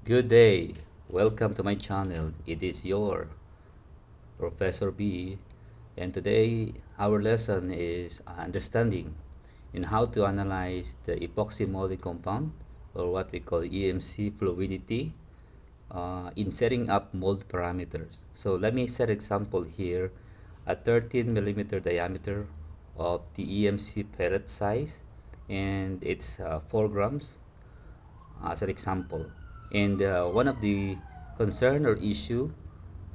Good day. Welcome to my channel. It is your Professor B, and today our lesson is understanding in how to analyze the epoxy molding compound, or what we call EMC fluidity, in setting up mold parameters. So let me set example here: a 13 millimeter diameter of the EMC pellet size, and it's 4 grams as an example. And one of the concern or issue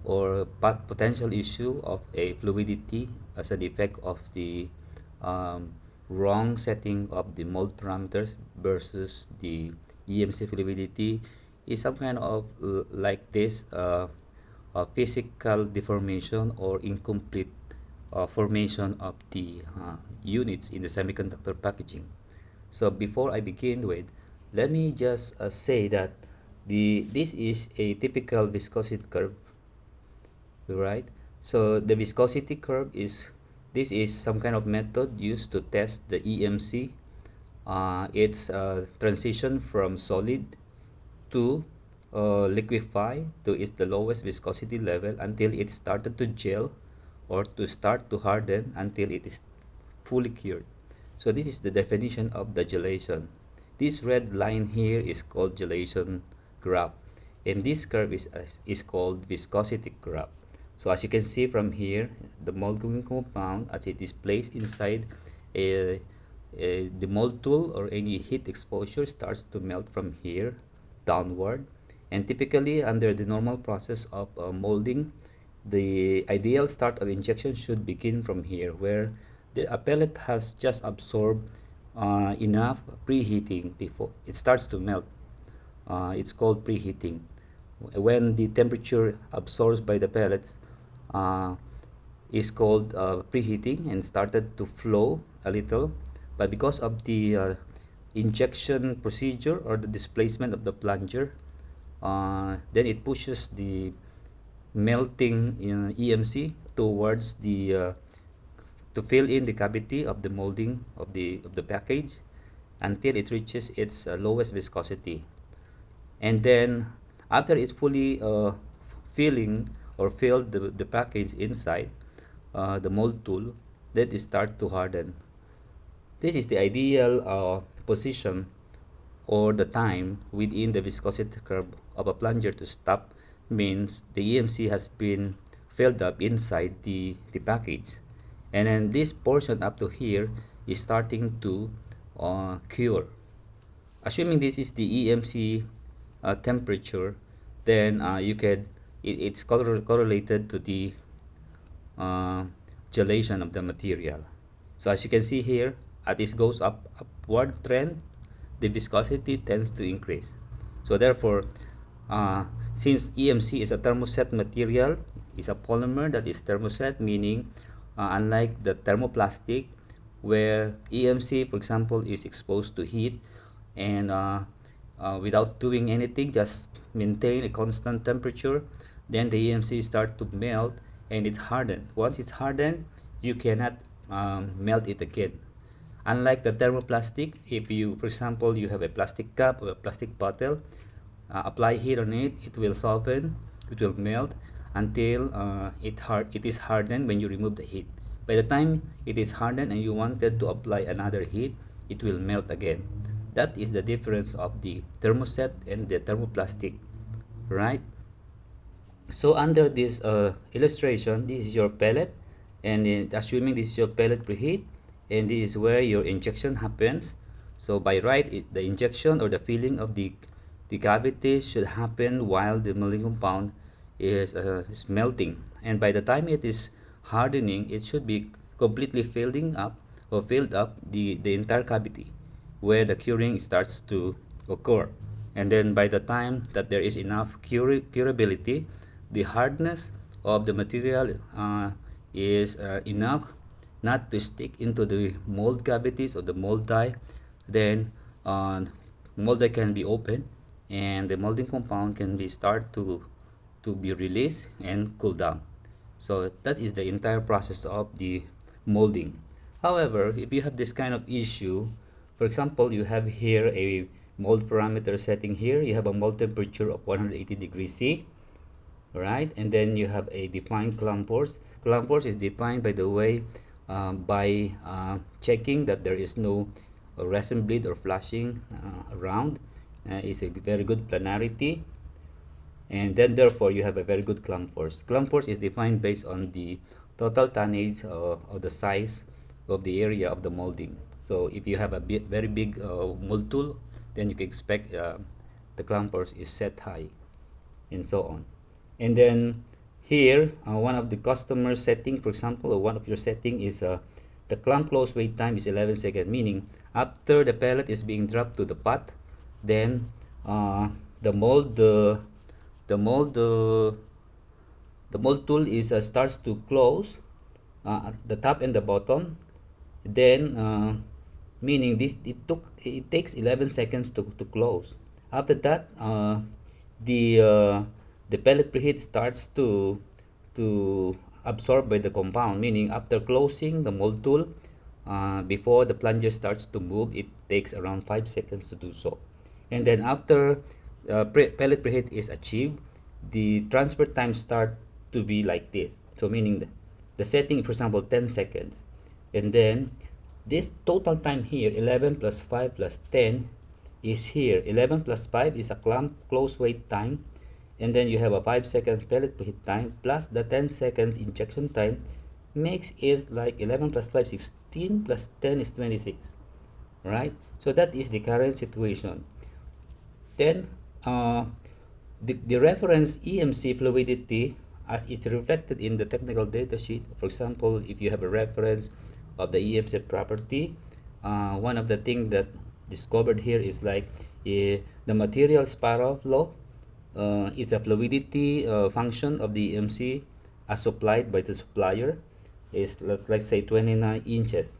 or potential issue of a fluidity as an effect of the um, wrong setting of the mold parameters versus the EMC fluidity is some kind of like this physical deformation or incomplete formation of the units in the semiconductor packaging. So before I begin with, let me just say that this is a typical viscosity curve, right? So the viscosity curve is this is some kind of method used to test the EMC. It's a transition from solid to liquefy to its the lowest viscosity level until it started to gel or to start to harden until it is fully cured. So this is the definition of the gelation. This red line here is called gelation graph, and this curve is called viscosity graph. So as you can see from here, the molding compound as it is placed inside the mold tool or any heat exposure starts to melt from here downward, and typically under the normal process of molding, the ideal start of injection should begin from here where the pellet has just absorbed enough preheating before it starts to melt. It's called preheating. When the temperature absorbed by the pellets uh, is called preheating and started to flow a little, but because of the injection procedure or the displacement of the plunger, then it pushes the melting EMC towards the to fill in the cavity of the molding of the package until it reaches its lowest viscosity. And then after it's fully filling or filled the package inside the mold tool, then it start to harden. This is the ideal position or the time within the viscosity curve of a plunger to stop, means the EMC has been filled up inside the package, and then this portion up to here is starting to cure. Assuming this is the EMC temperature, then it's correlated to the uh, gelation of the material. So as you can see here, as this goes upward trend, the viscosity tends to increase. So therefore, since EMC is a thermoset material, is a polymer that is thermoset, meaning unlike the thermoplastic where EMC, for example, is exposed to heat and without doing anything, just maintain a constant temperature, then the EMC start to melt and it's hardened. Once it's hardened, you cannot melt it again. Unlike the thermoplastic, if you, for example, you have a plastic cup or a plastic bottle, apply heat on it, it will soften, it will melt until it is hardened when you remove the heat. By the time it is hardened and you wanted to apply another heat, it will melt again. That is the difference of the thermoset and the thermoplastic, right? So under this illustration, this is your pellet, and assuming this is your pellet preheat, and this is where your injection happens. So by right, the injection or the filling of the cavities should happen while the molding compound is melting, and by the time it is hardening, it should be completely filling up or filled up the entire cavity where the curing starts to occur. And then by the time that there is enough curability, the hardness of the material is enough not to stick into the mold cavities or the mold die, then mold die can be opened and the molding compound can be start to be released and cool down. So that is the entire process of the molding. However, if you have this kind of issue, for example, you have here a mold parameter setting here. You have a mold temperature of 180 degrees C, right? And then you have a defined clamp force. Clamp force is defined, by the way, by checking that there is no resin bleed or flashing around. It's a very good planarity, and then therefore you have a very good clamp force. Clamp force is defined based on the total tonnage of the size of the area of the molding. So if you have a very big mold tool, then you can expect the clamp force is set high, and so on. And then here, one of the customer setting, for example, or one of your setting is the clamp close wait time is 11 seconds, meaning after the pellet is being dropped to the pot, then the mold the mold the mold tool is starts to close the top and the bottom. Then meaning it takes 11 seconds to close. After that, the pellet preheat starts to absorb by the compound, meaning after closing the mold tool, before the plunger starts to move, it takes around 5 seconds to do so. And then after pellet preheat is achieved, the transfer time start to be like this. So meaning the setting, for example, 10 seconds, and then this total time here, 11 plus 5 plus 10, is here. 11 plus 5 is a clamp close wait time, and then you have a 5 second pellet preheat time plus the 10 seconds injection time, makes it like 11 plus 5 16 plus 10 is 26, right? So that is the current situation. Then the reference EMC fluidity as it's reflected in the technical data sheet. For example, if you have a reference of the EMC property, one of the things that discovered here is like the material spiral flow is a fluidity function of the EMC as supplied by the supplier is, let's say, 29 inches,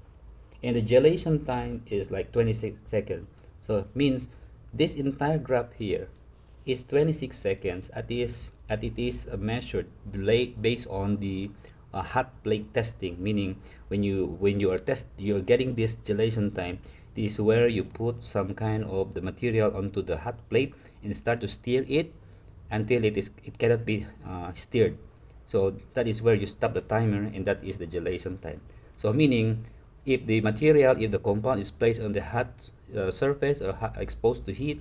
and the gelation time is like 26 seconds. So means this entire graph here is 26 seconds at it is measured based on the hot plate testing, meaning when you are you're getting this gelation time. This is where you put some kind of the material onto the hot plate and start to stir it until it cannot be stirred. So that is where you stop the timer, and that is the gelation time. So meaning if the compound is placed on the hot surface or exposed to heat,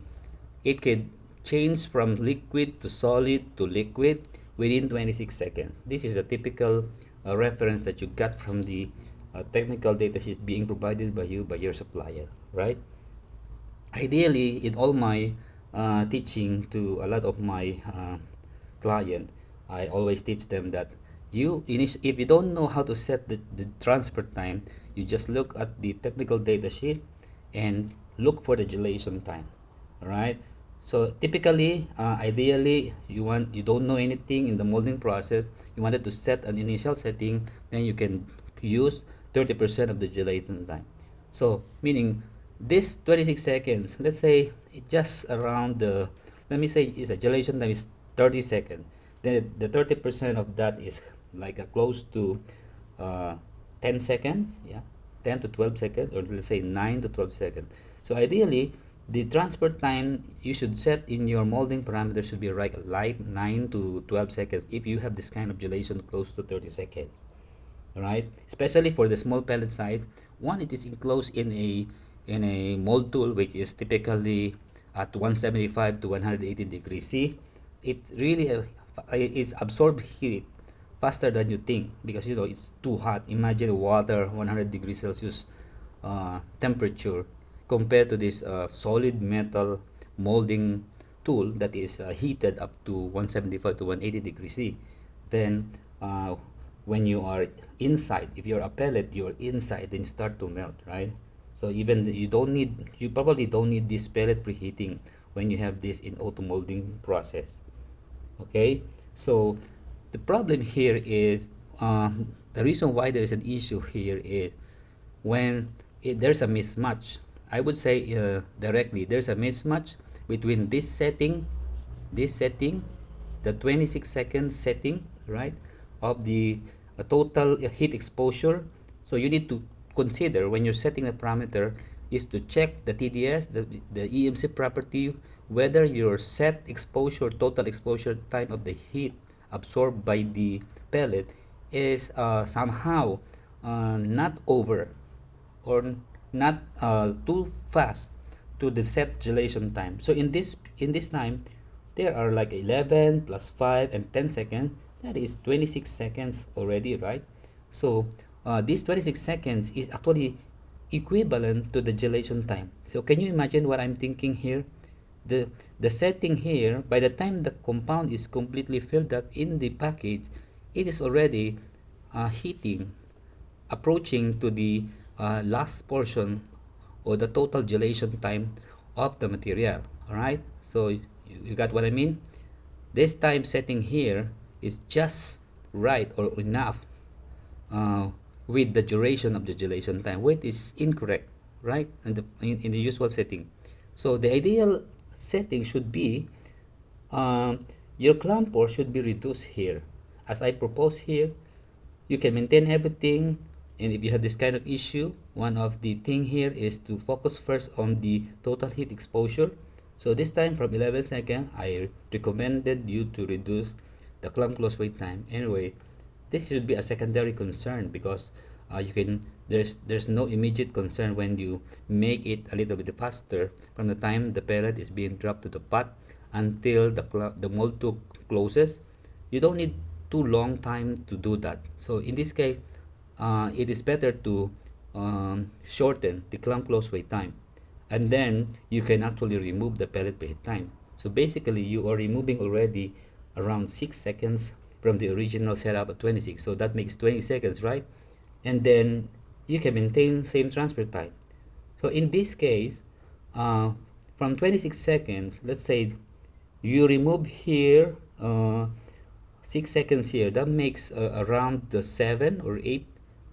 it can change from liquid to solid to liquid within 26 seconds. This is a typical reference that you got from the technical data sheets being provided by your supplier, right? Ideally, in all my teaching to a lot of my client, I always teach them that if you don't know how to set the transfer time, you just look at the technical data sheet and look for the gelation time, right? So typically, ideally, you don't know anything in the molding process. You wanted to set an initial setting, then you can use 30% of the gelation time. So meaning this 26 seconds, let's say just around let me say is a gelation time is 30 seconds. Then the 30% of that is like close to 10 seconds, yeah, 10 to 12 seconds, or let's say 9 to 12 seconds. So ideally, the transfer time you should set in your molding parameter should be like 9 to 12 seconds if you have this kind of gelation close to 30 seconds. Right, especially for the small pellet size. One, it is enclosed in a mold tool which is typically at 175 to 180 degrees C. It really it's absorb heat faster than you think, because it's too hot. Imagine water 100 degrees Celsius temperature compared to this solid metal molding tool that is heated up to 175 to 180 degrees C. Then when you are inside, if you're a pellet, you're inside, then start to melt, right? So even you probably don't need this pellet preheating when you have this in auto molding process. Okay, so the problem here is the reason why there is an issue here is when there's a mismatch. I would say directly there's a mismatch between this setting, the 26 seconds setting, right, of the total heat exposure. So you need to consider when you're setting the parameter is to check the TDS, the EMC property, whether your set exposure, total exposure time of the heat absorbed by the pellet is somehow not over or not too fast to the set gelation time. So in this time, there are like 11 plus 5 and 10 seconds. That is 26 seconds already, right? So this 26 seconds is actually equivalent to the gelation time. So can you imagine what I'm thinking here? The setting here, by the time the compound is completely filled up in the package, it is already heating, approaching to the last portion or the total gelation time of the material. All right, so you got what I mean. This time setting here is just right or enough uh, with the duration of the gelation time, which is incorrect, right? In the usual setting. So the ideal setting should be your clamp pore should be reduced here. As I propose here, you can maintain everything, and if you have this kind of issue, one of the thing here is to focus first on the total heat exposure. So this time from 11 seconds, I recommended you to reduce the clamp close wait time. Anyway, this should be a secondary concern because you can there's no immediate concern when you make it a little bit faster from the time the pellet is being dropped to the pot until the mold tube closes. You don't need too long time to do that. So in this case, it is better to shorten the clamp close wait time, and then you can actually remove the pellet bait time. So basically you are removing already around 6 seconds from the original setup at 26, so that makes 20 seconds, right? And then you can maintain same transfer time. So in this case, from 26 seconds, let's say you remove here 6 seconds here, that makes around the 7 or 8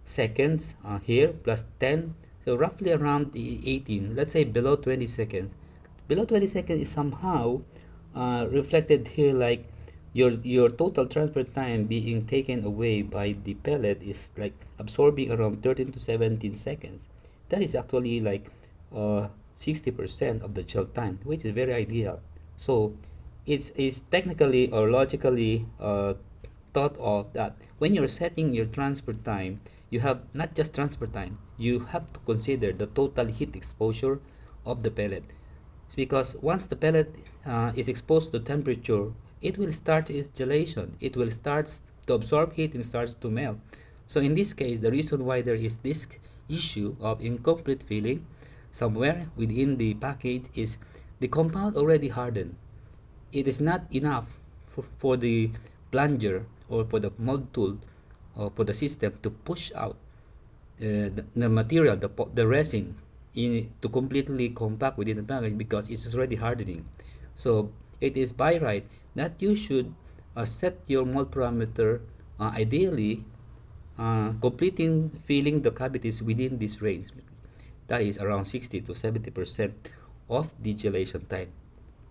seconds here plus 10, so roughly around the 18, let's say below 20 seconds. Below 20 seconds is somehow reflected here like your total transfer time being taken away by the pellet is like absorbing around 13 to 17 seconds. That is actually like 60% of the gel time, which is very ideal. So it's technically or logically thought of that when you're setting your transfer time, you have not just transfer time, you have to consider the total heat exposure of the pellet, because once the pellet is exposed to temperature, it will start its gelation, it will start to absorb heat and starts to melt. So in this case, the reason why there is this issue of incomplete filling somewhere within the package is the compound already hardened. It is not enough for the plunger or for the mold tool or for the system to push out the material, the resin, to completely compact within the package because it's already hardening. So it is by right that you should set your mold parameter ideally completing filling the cavities within this range, that is around 60 to 70% of the gelation time.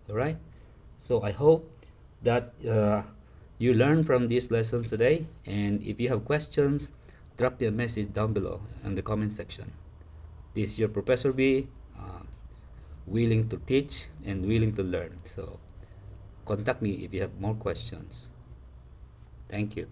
All right, so I hope that you learn from these lessons today, and if you have questions, drop me a message down below in the comment section. This is your Professor B, willing to teach and willing to learn. So contact me if you have more questions. Thank you.